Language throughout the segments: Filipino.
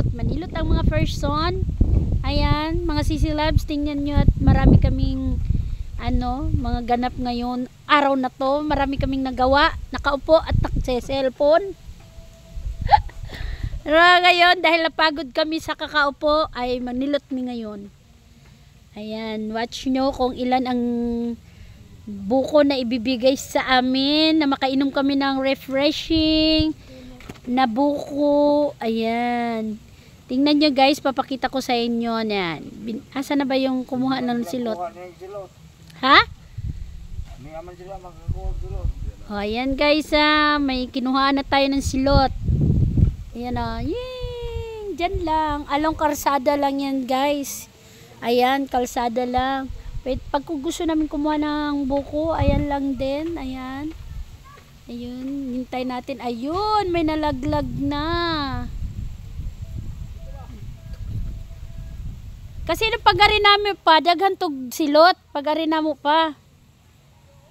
manilot. Manilot ang mga person. Ayan, mga sisilabs, tingnan nyo at marami kaming mga ganap ngayon. Araw na to, marami kaming nagawa. Nakaupo at nagse-cellphone. Pero ngayon, dahil napagod kami sa kakaupo, ay manilot mi ngayon. Ayan, watch nyo kung ilan ang buko na ibibigay sa amin, na makainom kami ng refreshing na buko. Ayan. Tingnan nyo guys, papakita ko sa inyo. Yan. Asa na ba yung kumuha ng silot? Ha? O, ayan guys, may kinuha na tayo ng silot. Ayan o. Ying! Diyan lang. Along kalsada lang yan guys. Ayan, kalsada lang. Wait, pag gusto namin kumuha ng buko, ayan lang din. Ayan. Ayun, hintay natin. Ayun, may nalaglag na. Kasi nung pag-ari namin pa, daghan tog silot. Pag-ari namo pa.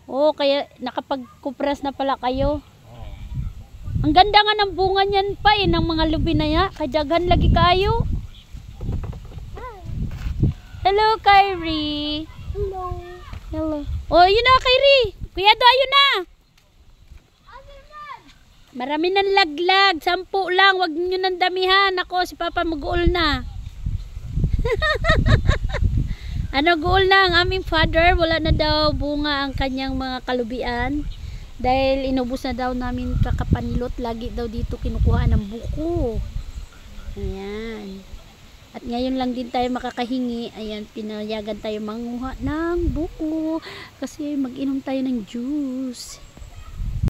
Oo, kaya nakapagkupras na pala kayo. Ang ganda nga ng bunga niyan pa ng mga lubi na ya. Kadaghan lagi kayo. Hello, Kyrie. Hello. Hello. Oh, yun na, Kyrie. Kuya do, ayun na. Marami nang laglag. 10 lang. Huwag nyo nang damihan. Ako, si Papa mag-uol na. Guul na ang aming father. Wala na daw bunga ang kanyang mga kalubian. Dahil inubos na daw namin kakapanilot. Lagi daw dito kinukuha ng buko. Ayan. At ngayon lang din tayo makakahingi. Ayan, pinayagan tayo manguha ng buko. Kasi mag-inom tayo ng juice.